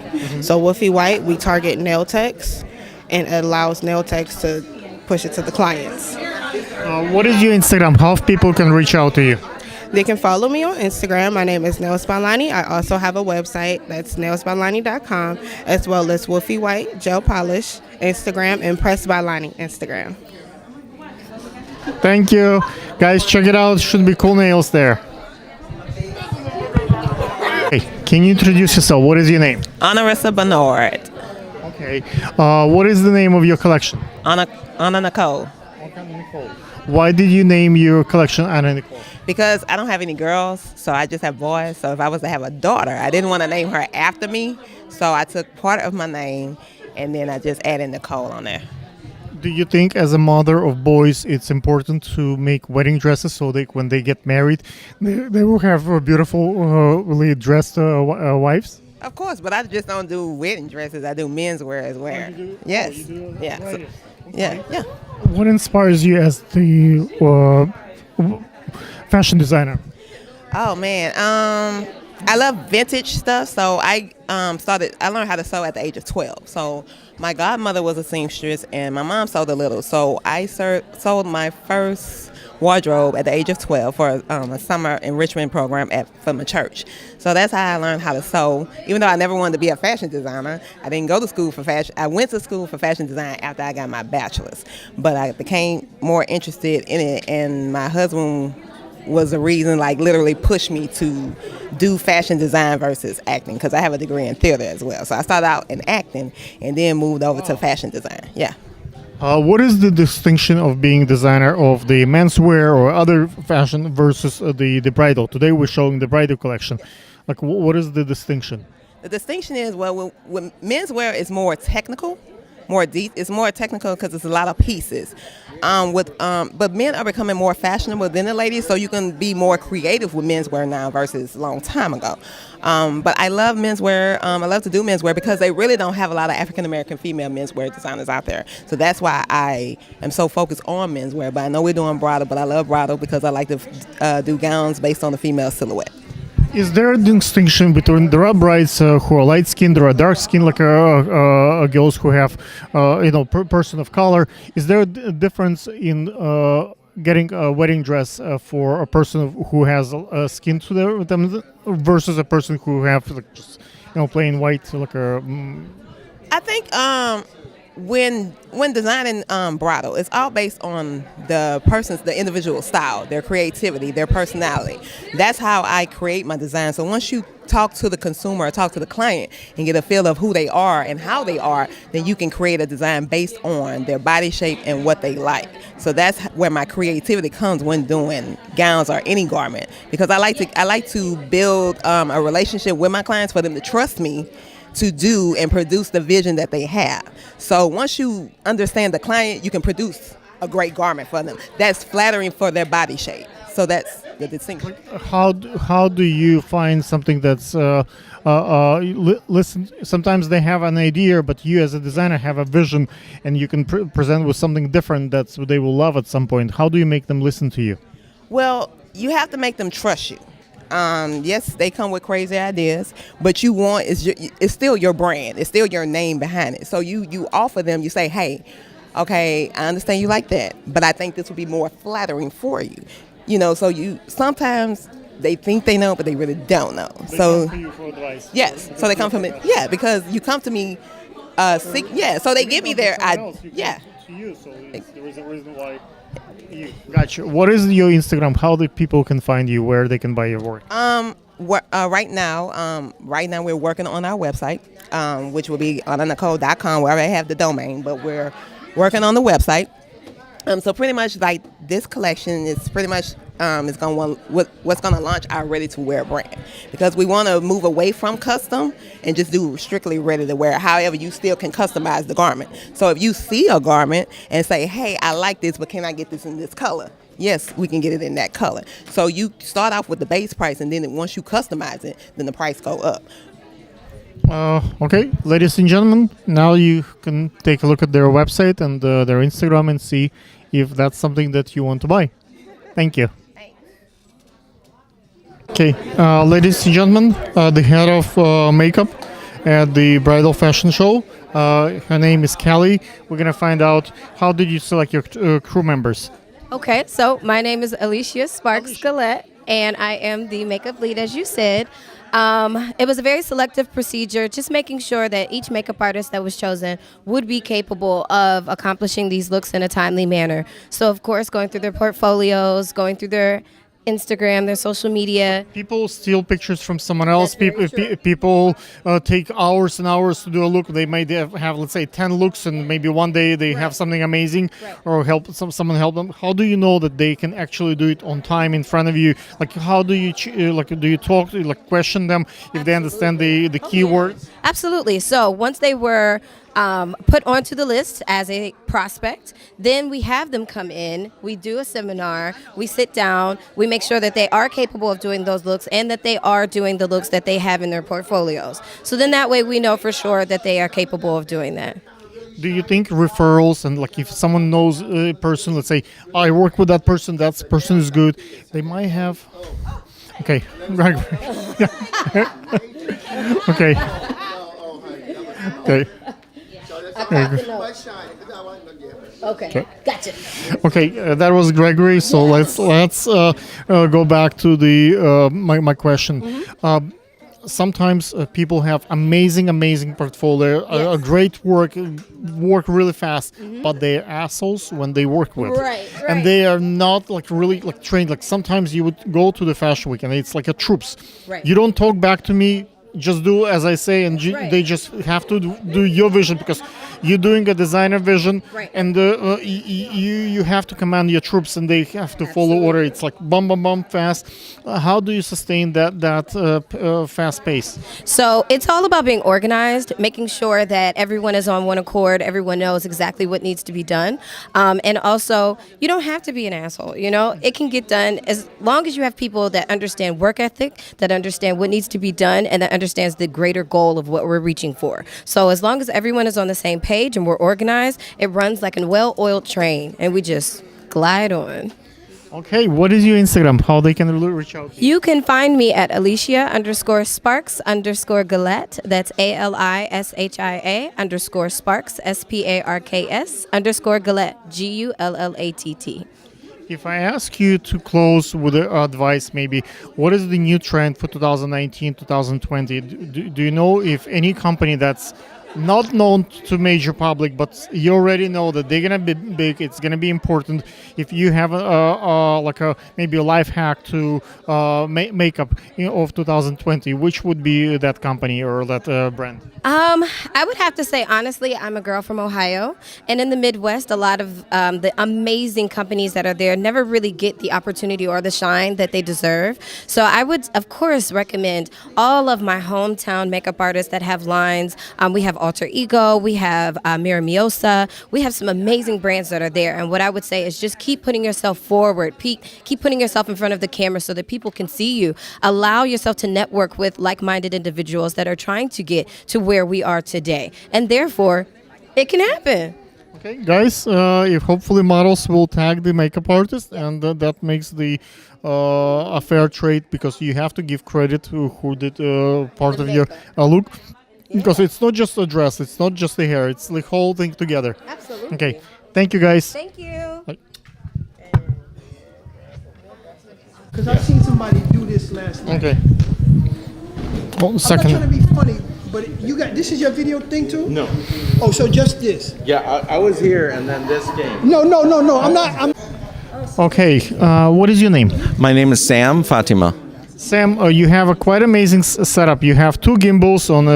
So Woofy White, we target nail techs, and it allows nail techs to push it to the clients.
What is your Instagram? How people can reach out to you?
They can follow me on Instagram. My name is Nails by Lonnie. I also have a website that's nailsbylonnie.com, as well as Woofy White Gel Polish Instagram and Pressed by Lonnie Instagram.
Thank you. Guys, check it out. Should be cool nails there. Hey, can you introduce yourself? What is your name?
Anarissa Bernard.
Okay. What is the name of your collection?
Anna Nicole.
Why did you name your collection Anna Nicole?
Because I don't have any girls, so I just have boys. So if I was to have a daughter, I didn't want to name her after me. So I took part of my name and then I just added Nicole on there.
Do you think as a mother of boys it's important to make wedding dresses so that when they get married they will have beautifully dressed wives?
Of course, but I just don't do wedding dresses. I do menswear as well.
Oh, you do?
Yes.
Oh, you do?
Yeah.
Right.
Yeah.
What inspires you as the fashion designer?
Oh man, I love vintage stuff. So I learned how to sew at the age of 12. So my godmother was a seamstress and my mom sewed a little. So I sold my first wardrobe at the age of 12 for a summer enrichment program for my church. So that's how I learned how to sew. Even though I never wanted to be a fashion designer, I didn't go to school for fashion. I went to school for fashion design after I got my bachelor's, but I became more interested in it, and my husband was the reason, like literally pushed me to do fashion design versus acting, because I have a degree in theater as well. So I started out in acting and then moved over to fashion design. Yeah.
What is the distinction of being designer of the menswear or other fashion versus the bridal? Today we're showing the bridal collection. Like, what is the distinction?
The distinction is, well, when menswear is more technical, it's more technical because it's a lot of pieces. But men are becoming more fashionable than the ladies, so you can be more creative with menswear now versus a long time ago. But I love menswear. I love to do menswear because they really don't have a lot of African American female menswear designers out there. So that's why I am so focused on menswear. But I know we're doing bridal, but I love bridal because I like to do gowns based on the female silhouette.
Is there a distinction between there are brides who are light skinned, there are dark skinned, like girls who have person of color? Is there a difference in getting a wedding dress for a person who has skin to them versus a person who have like just plain white, like a?
I think when designing bridal, it's all based on the individual style, their creativity, their personality. That's how I create my design. So once you talk to the consumer or talk to the client and get a feel of who they are and how they are, then you can create a design based on their body shape and what they like. So that's where my creativity comes when doing gowns or any garment, because I like to build a relationship with my clients for them to trust me to do and produce the vision that they have. So once you understand the client, you can produce a great garment for them that's flattering for their body shape. So that's the distinction.
How do you find something that's listen? Sometimes they have an idea, but you as a designer have a vision, and you can present with something different that they will love at some point. How do you make them listen to you?
Well, you have to make them trust you. Yes, they come with crazy ideas, but it's still your brand. It's still your name behind it. So you offer them, you say, hey, okay, I understand you like that, but I think this would be more flattering for you. So sometimes they think they know, but they really don't know.
They
so
come to you for advice.
yes, so they come from it. Yeah, because you come to me, so they give me their idea.
To you, so there is a reason why. Gotcha. What is your Instagram? How the people can find you? Where they can buy your work?
Right now we're working on our website, which will be on Nicole.com, where I have the domain, but we're working on the website. So pretty much like this collection is pretty much what's going to launch our ready-to-wear brand, because we want to move away from custom and just do strictly ready-to-wear. However, you still can customize the garment. So if you see a garment and say, hey, I like this, but can I get this in this color? Yes, we can get it in that color. So you start off with the base price, and then once you customize it, then the price go up.
Okay, ladies and gentlemen, now you can take a look at their website and their Instagram and see if that's something that you want to buy. Thank you. Okay, ladies and gentlemen, the head of makeup at the Bridal Fashion Show, her name is Kelly. We're going to find out, how did you select your crew members?
Okay, so my name is Alicia Sparks Gillette, and I am the makeup lead, as you said. It was a very selective procedure, just making sure that each makeup artist that was chosen would be capable of accomplishing these looks in a timely manner. So, of course, going through their portfolios, going through their Instagram, their social media.
People steal pictures from someone else. People take hours and hours to do a look. They might have, let's say, 10 looks, and maybe one day they have something amazing, or someone help them. How do you know that they can actually do it on time in front of you? Like, how do you do you talk to, question them if they understand the keywords?
Absolutely. So once they were put onto the list as a prospect, then we have them come in, we do a seminar, we sit down, we make sure that they are capable of doing those looks and that they are doing the looks that they have in their portfolios. So then that way we know for sure that they are capable of doing that.
Do you think referrals, and if someone knows a person, let's say, I work with that person is good, they might have... Okay. Okay. Okay.
Okay, gotcha.
Okay, that was Gregory. So let's go back to the my question. Sometimes people have amazing portfolio, a great work really fast, but they're assholes when they work with, and they are not really trained. Sometimes you would go to the fashion week and it's like a troops. You don't talk back to me. Just do as I say, and they just have to do your vision, because you're doing a designer vision, and you have to command your troops, and they have to follow order. It's like bum fast. How do you sustain that fast pace?
So it's all about being organized, making sure that everyone is on one accord, everyone knows exactly what needs to be done, and also you don't have to be an asshole. It can get done as long as you have people that understand work ethic, that understand what needs to be done, and that understands the greater goal of what we're reaching for. So as long as everyone is on the same page and we're organized, it runs like a well-oiled train, and we just glide on.
Okay, what is your Instagram? How they can reach out to you?
You can find me at Alicia_Sparks_Gillette. That's ALISHIA_Sparks SPARKS_Gillette GULLATT.
If I ask you to close with advice, maybe, what is the new trend for 2019, 2020? Do you know if any company that's not known to major public, but you already know that they're gonna be big, it's gonna be important? If you have maybe a life hack to makeup of 2020, which would be that company or that brand?
I would have to say, honestly, I'm a girl from Ohio, and in the Midwest, a lot of the amazing companies that are there never really get the opportunity or the shine that they deserve. So I would, of course, recommend all of my hometown makeup artists that have lines. We have Alter Ego, we have Miramiosa. We have some amazing brands that are there. And what I would say is just keep putting yourself forward. Keep putting yourself in front of the camera so that people can see you. Allow yourself to network with like-minded individuals that are trying to get to where we are today. And therefore, it can happen.
Okay, guys, if hopefully models will tag the makeup artist, and that makes the a fair trade, because you have to give credit to who did part of your look. Because it's not just a dress, it's not just the hair, it's the whole thing together.
Absolutely.
Okay, thank you guys.
Thank you.
Because I seen somebody do this last night.
Okay. Well,
I'm not
second.
trying to be funny, but you got this is your video thing too?
No.
Oh, so just this?
Yeah, I was here and then this came.
No. I'm not.
Okay, what is your name?
My name is Sam Fatima.
Sam, you have a quite amazing setup. You have two gimbals on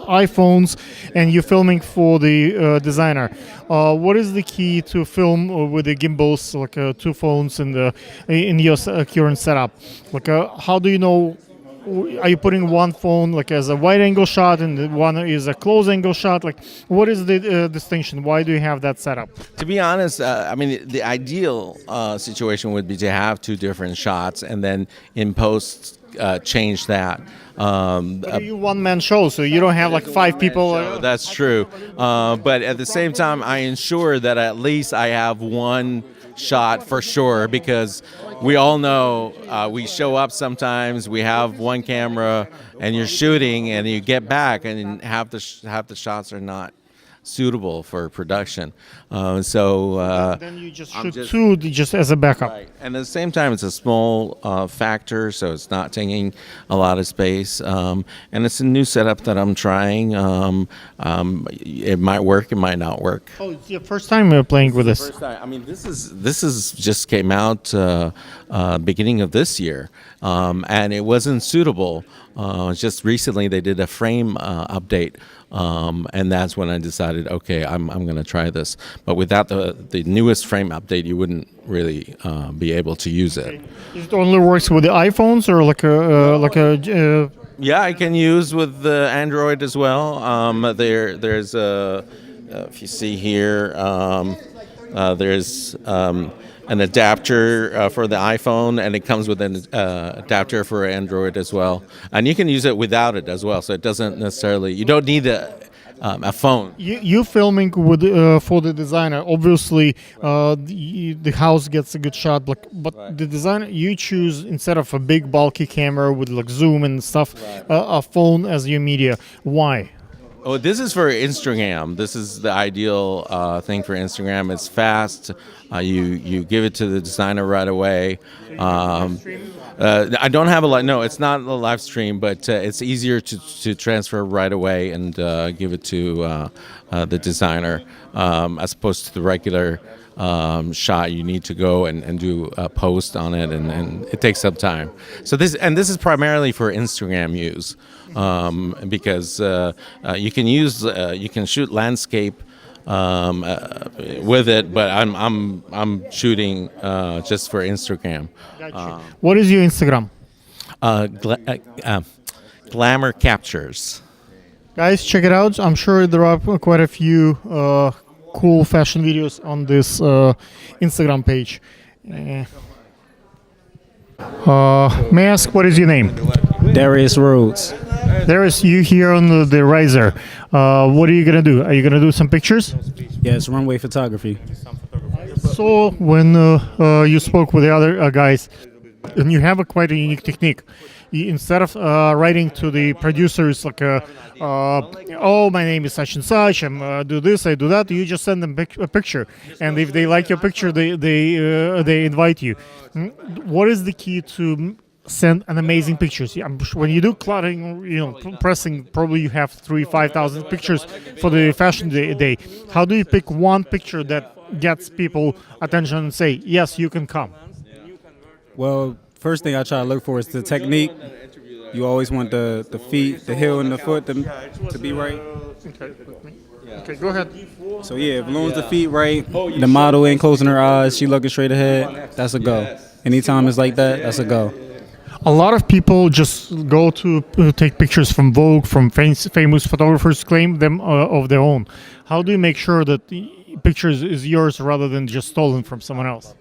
iPhones, and you're filming for the designer. What is the key to film with the gimbals, like two phones in your current setup? Like, how do you know? Are you putting one phone like as a wide angle shot and the one is a close angle shot? Like, what is the distinction? Why do you have that setup?
To be honest, I mean, the ideal situation would be to have two different shots and then in post change that.
But you one-man show, so you don't have like five people.
That's true. But at the same time, I ensure that at least I have one shot for sure, because we all know we show up sometimes, we have one camera and you're shooting and you get back and half the shots are not suitable for production.
Then you just shoot two just as a backup.
Right. And at the same time, it's a small factor, so it's not taking a lot of space. And it's a new setup that I'm trying. It might work, it might not work.
Oh, it's your first time playing with this?
First time. I mean, this is just came out beginning of this year, and it wasn't suitable. Just recently, they did a frame update. And that's when I decided, okay, I'm going to try this. But without the newest frame update, you wouldn't really be able to use it.
It only works with the iPhones, or
Yeah, I can use with the Android as well. There's if you see here, there's an adapter for the iPhone, and it comes with an adapter for Android as well. And you can use it without it as well, so it doesn't necessarily, you don't need a phone.
You filming with for the designer. Obviously, the house gets a good shot, but the designer, you choose, instead of a big bulky camera with like zoom and stuff, a phone as your media. Why?
Oh, this is for Instagram. This is the ideal thing for Instagram. It's fast. You give it to the designer right away. I don't have no, it's not a live stream, but it's easier to transfer right away and give it to the designer as opposed to the regular shot. You need to go and do a post on it, and it takes some time. So this is primarily for Instagram use, because you can shoot landscape with it, but I'm shooting just for Instagram.
What is your Instagram?
Glamour Captures.
Guys, check it out. I'm sure there are quite a few cool fashion videos on this Instagram page. May I ask, what is your name?
Darius Rules.
Darius, you here on the Riser. What are you going to do? Are you going to do some pictures?
Yes, runway photography.
So when you spoke with the other guys, and you have a quite a unique technique. Instead of writing to the producers like, oh, my name is such and such, I do this, I do that, you just send them a picture, and if they like your picture, they invite you. What is the key to send an amazing pictures? When you do cluttering, pressing, probably you have 5,000 pictures for the fashion day. How do you pick one picture that gets people attention and say, yes, you can come?
Well, first thing I try to look for is the technique. You always want the feet, the heel and the foot to be right.
Okay, go ahead.
So yeah, as long as the feet right, the model ain't closing her eyes, she looking straight ahead, that's a go. Anytime it's like that, that's a go.
A lot of people just go to take pictures from Vogue, from famous photographers, claim them of their own. How do you make sure that the picture is yours rather than just stolen from someone else?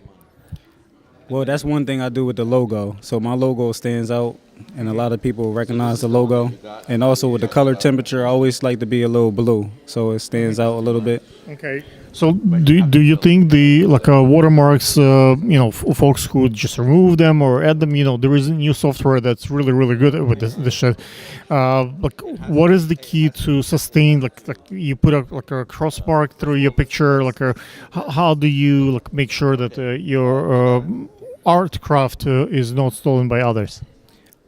Well, that's one thing I do with the logo. So my logo stands out, and a lot of people recognize the logo. And also with the color temperature, I always like to be a little blue, so it stands out a little bit.
Okay. So do you think the watermarks, folks could just remove them or add them? There is a new software that's really good with this shit. What is the key to sustain? Like you put a crossbar through your picture. How do you make sure that your art craft is not stolen by others?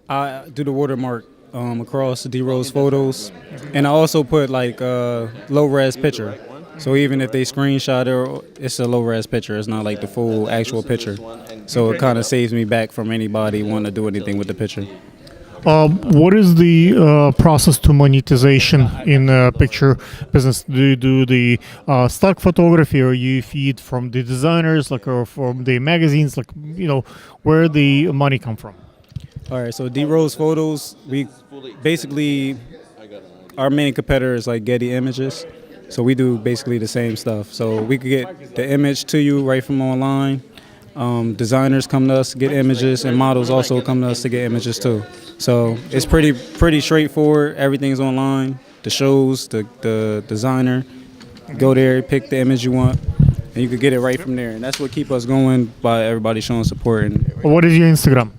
I do the watermark across the D-Rose photos, and I also put low-res picture. So even if they screenshot it, it's a low-res picture. It's not like the full actual picture. So it kind of saves me back from anybody wanting to do anything with the picture.
What is the process to monetization in picture business? Do you do the stock photography, or you feed from the designers, or from the magazines? Where the money come from?
All right, so D-Rose Photos, we basically, our main competitor is Getty Images. So we do basically the same stuff. So we could get the image to you right from online. Designers come to us to get images, and models also come to us to get images too. So it's pretty straightforward. Everything's online. The shows, the designer, go there, pick the image you want, and you could get it right from there. And that's what keep us going, by everybody showing support. And
what is your Instagram?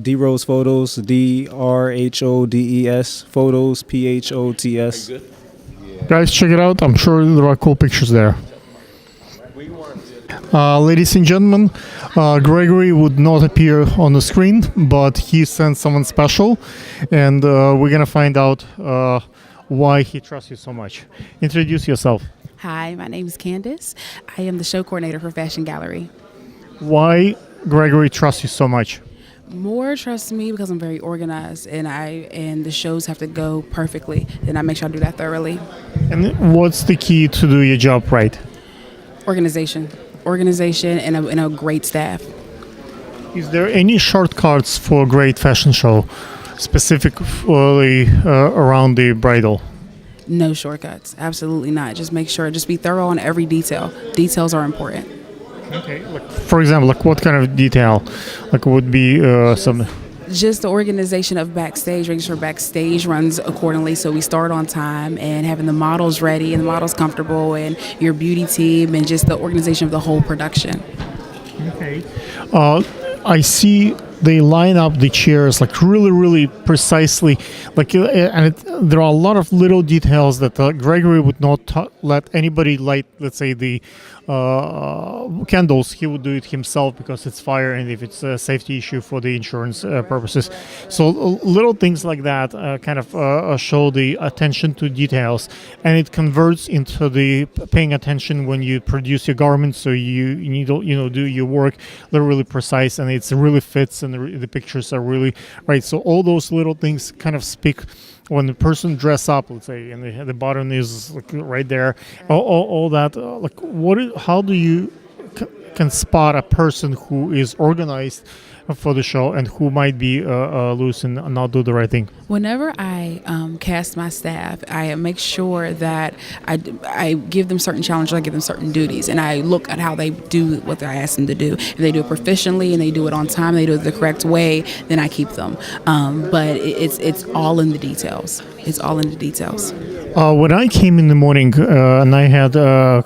D-Rose Photos, DRHODES Photos, PHOTS.
Guys, check it out. I'm sure there are cool pictures there. Ladies and gentlemen, Gregory would not appear on the screen, but he sent someone special, and we're going to find out why he trusts you so much. Introduce yourself.
Hi, my name is Candace. I am the show coordinator for Fashion Gallery.
Why Gregory trusts you so much?
More trusts me because I'm very organized, and the shows have to go perfectly, and I make sure I do that thoroughly.
And what's the key to do your job right?
Organization, and a great staff.
Is there any shortcuts for a great fashion show, specifically around the bridal?
No shortcuts, absolutely not. Just be thorough on every detail. Details are important.
Okay, for example, what kind of detail? Would be some...
Just the organization of backstage, making sure backstage runs accordingly, so we start on time, and having the models ready and the models comfortable, and your beauty team, and just the organization of the whole production.
Okay. I see they line up the chairs really precisely, there are a lot of little details that Gregory would not let anybody light. Let's say the candles, he would do it himself because it's fire, and if it's a safety issue for the insurance purposes. So little things like that show the attention to details, and it converts into the paying attention when you produce your garments. So you need to do your work really precise, and it really fits, and the pictures are really right. So all those little things kind of speak when the person dress up, let's say, and the bottom is right there. All that. How do you can spot a person who is organized for the show and who might be loose and not do the right thing?
Whenever I cast my staff, I make sure that I give them certain challenges, I give them certain duties, and I look at how they do what I ask them to do. If they do it proficiently and they do it on time, they do it the correct way, then I keep them. But it's all in the details. It's all in the details.
When I came in the morning and I had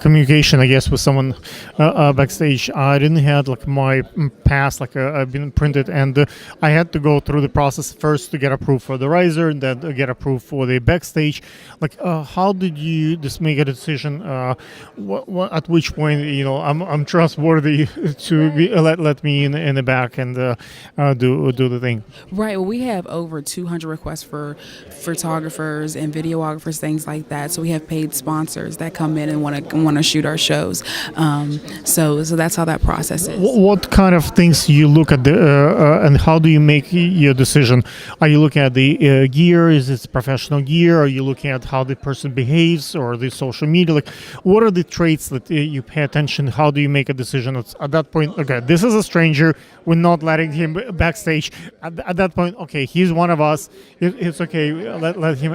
communication, I guess, with someone backstage, I didn't have my pass, I've been printed, and I had to go through the process first to get approved for the riser, and then get approved for the backstage. How did you just make a decision? At which point, I'm trustworthy to let me in the back and do the thing?
Right. Well, we have over 200 requests for photographers photographers and videographers, things like that. So we have paid sponsors that come in and want to shoot our shows. So that's how that process is.
What kind of things you look at and how do you make your decision? Are you looking at the gear? Is it professional gear? Are you looking at how the person behaves or the social media? Like, what are the traits that you pay attention? How do you make a decision at that point? Okay, this is a stranger. We're not letting him backstage. At that point, okay, he's one of us. It's okay. Let him.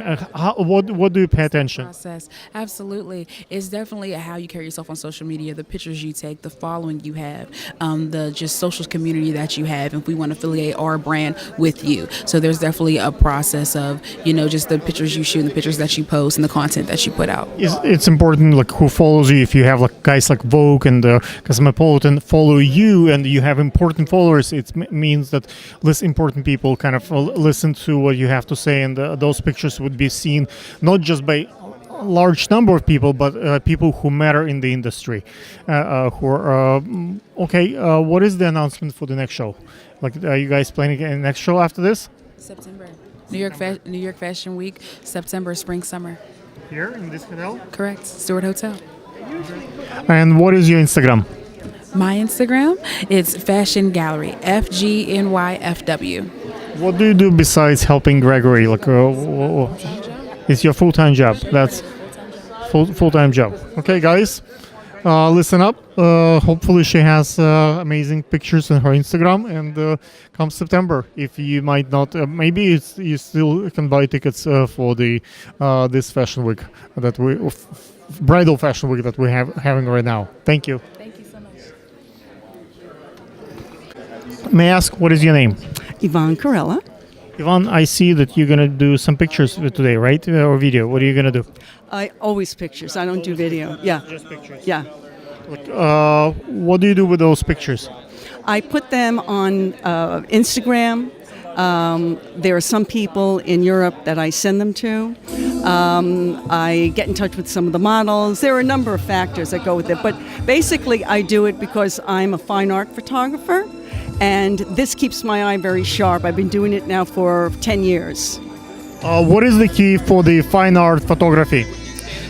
What do you pay attention?
Process. Absolutely. It's definitely how you carry yourself on social media, the pictures you take, the following you have, the just social community that you have, if we want to affiliate our brand with you. So there's definitely a process of, just the pictures you shoot, the pictures that you post, and the content that you put out.
It's important, like, who follows you. If you have like guys like Vogue and Cosmopolitan follow you, and you have important followers, it means that less important people kind of listen to what you have to say, and those pictures would be seen not just by a large number of people, but people who matter in the industry. What is the announcement for the next show? Like, are you guys planning a next show after this?
September. New York Fashion Week, September, spring, summer.
Here in this hotel?
Correct. Stewart Hotel.
And what is your Instagram?
My Instagram, it's Fashion Gallery, FGNYFW.
What do you do besides helping Gregory? Like, it's your full-time job. That's full-time job. Okay, guys, listen up. Hopefully she has amazing pictures on her Instagram, and come September, if you might not, maybe you still can buy tickets for the this fashion week that bridal fashion week that we having right now. Thank you.
Thank you so much.
May I ask, what is your name?
Yvonne Corella.
Yvonne, I see that you're gonna do some pictures today, right? Or video. What are you gonna do?
I always pictures. I don't do video. Yeah.
Just pictures.
Yeah.
What do you do with those pictures?
I put them on Instagram. There are some people in Europe that I send them to. I get in touch with some of the models. There are a number of factors that go with it. But basically, I do it because I'm a fine art photographer. And this keeps my eye very sharp. I've been doing it now for 10 years.
What is the key for the fine art photography?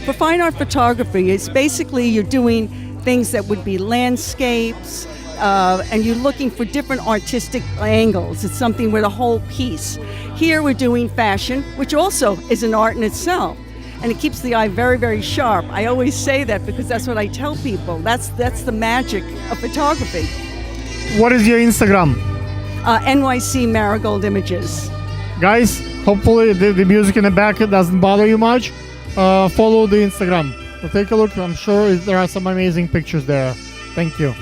For fine art photography, it's basically you're doing things that would be landscapes, and you're looking for different artistic angles. It's something with a whole piece. Here we're doing fashion, which also is an art in itself. And it keeps the eye very, very sharp. I always say that because that's what I tell people. That's the magic of photography.
What is your Instagram?
NYC Marigold Images.
Guys, hopefully the music in the back doesn't bother you much. Follow the Instagram. So take a look. I'm sure there are some amazing pictures there. Thank you.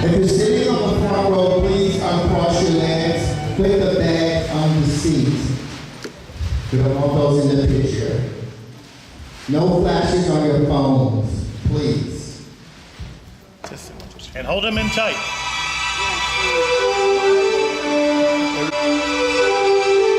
If you're sitting on the front row, please uncross your legs. Put the bag on the seat. We don't want those in the picture. No flashes on your phones, please.
And hold them in tight.